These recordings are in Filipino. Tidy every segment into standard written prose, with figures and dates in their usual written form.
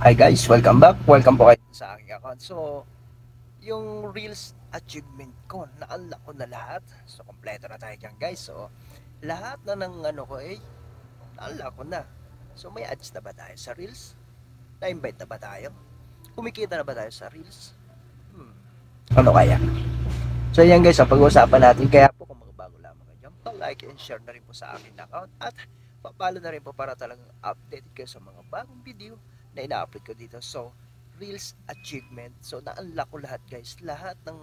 Hi guys, welcome back. Welcome po kayo sa aking account. So, yung Reels achievement ko, na-unlock ko na lahat. So, kompleto na tayo dyan guys. So, lahat na ng ano ko na-unlock ko na. So, may ads na ba tayo sa Reels? Na-invite na ba tayo? Kumikita na ba tayo sa Reels? Hmm. Ano kaya? So, yan guys, ang pag-uusapan natin. Kaya po kung mga bago lamang kayo dyan, like and share na rin po sa aking account. At papalo na rin po para talagang update kayo sa mga bagong video na ina-upload ko dito. So, Reels achievement. So, na-unlock ko lahat guys. Lahat ng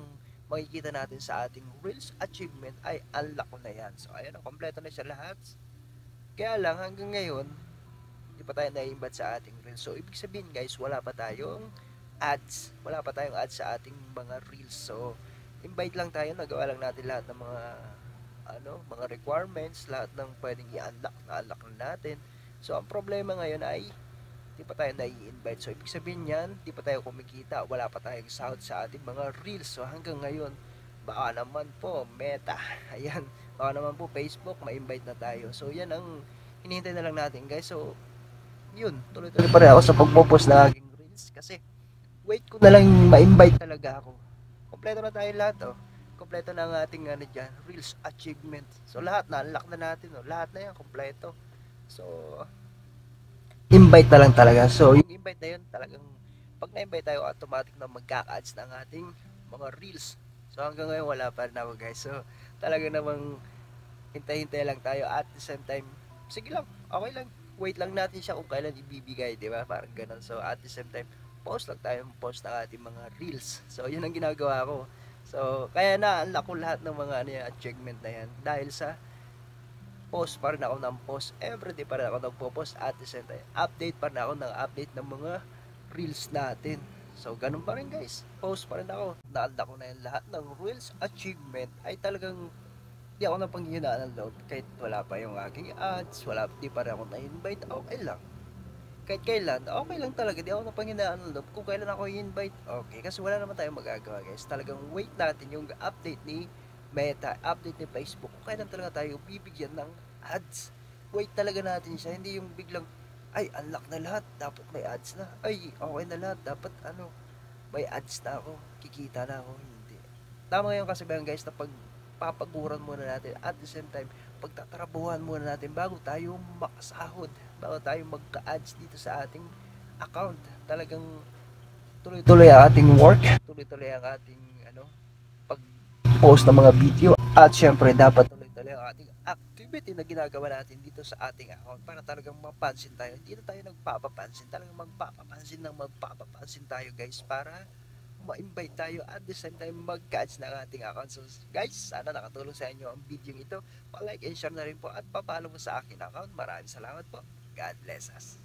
makikita natin sa ating Reels achievement ay unlock ko na yan. So, ayan, kompleto na siya lahat. Kaya lang, hanggang ngayon, hindi pa tayo na-invite sa ating Reels. So, ibig sabihin guys, wala pa tayong ads. Wala pa tayong ads sa ating mga Reels. So, invite lang tayo. Nagawa lang natin lahat ng mga requirements, lahat ng pwedeng i-unlock, na-unlock na natin. So, ang problema ngayon ay di pa tayo nai-invite. So, ibig sabihin yan, di pa tayo kumikita. Wala pa tayong sahod sa ating mga Reels. So, hanggang ngayon, baka naman po, Meta. Ayan, baka naman po Facebook, ma-invite na tayo. So, yan ang hinihintay na lang natin, guys. So, yun, tuloy-tuloy pa rin ako sa pagpo-post ng aking Reels. Kasi, wait ko na lang ma-invite talaga ako. Kompleto na tayo lahat, oh. Kompleto na ang ating dyan, Reels achievement. So, lahat na-unlock na natin, oh. Lahat na yan, kompleto. So, invite na lang talaga. So, yung invite na yun, talagang pag na-invite tayo, automatic na magkaka-ads ng ating mga reels. So, hanggang ngayon, wala pa rin ako, guys. So, talaga namang hintay-hintay lang tayo at the same time, sige lang, okay lang. Wait lang natin siya kung kailan ibibigay, di ba? Parang ganun. So, at the same time, post lang tayo, post ng ating mga reels. So, yun ang ginagawa ko. So, kaya na-unlock ko lahat ng mga achievement na yan dahil sa post pa rin ako ng post. Everyday pa rin ako nagpo-post at the same time, update pa rin ako ng update ng mga reels natin. So, ganun pa rin guys. Post pa rin ako. Naalala ko na yung lahat ng reels achievement ay talagang di ako napanghinaan ng load kahit wala pa yung aking ads, di pa rin ako na-invite, okay lang. Kahit kailan, okay lang talaga, di ako napanghinaan ng loob kung kailan ako i-invite, okay, kasi wala naman tayong magagawa guys, talagang wait natin yung update ni Meta, update ni Facebook, kung kailan talaga tayo bibigyan ng ads, wait talaga natin siya, hindi yung biglang, ay, unlock na lahat, dapat may ads na, ay, okay na lahat, dapat may ads na ako, kikita na ako, hindi. Tama yung kasabihan guys na papaguran muna natin at the same time pagtatrabuhan muna natin bago tayo makasahod, bago tayo magka-ads dito sa ating account. Talagang tuloy-tuloy ang ating work, tuloy-tuloy ang ating pag-post ng mga video at syempre dapat tuloy-tuloy ang ating activity na ginagawa natin dito sa ating account para talagang mapansin tayo. Hindi na tayo nagpapapansin, talagang magpapapansin tayo guys para ma-invite tayo at the same time mag-catch ng ating account. So guys, sana nakatulong sa inyo ang video ito. Pa-like and share na rin po at pa-follow mo sa akin account. Maraming salamat po. God bless us.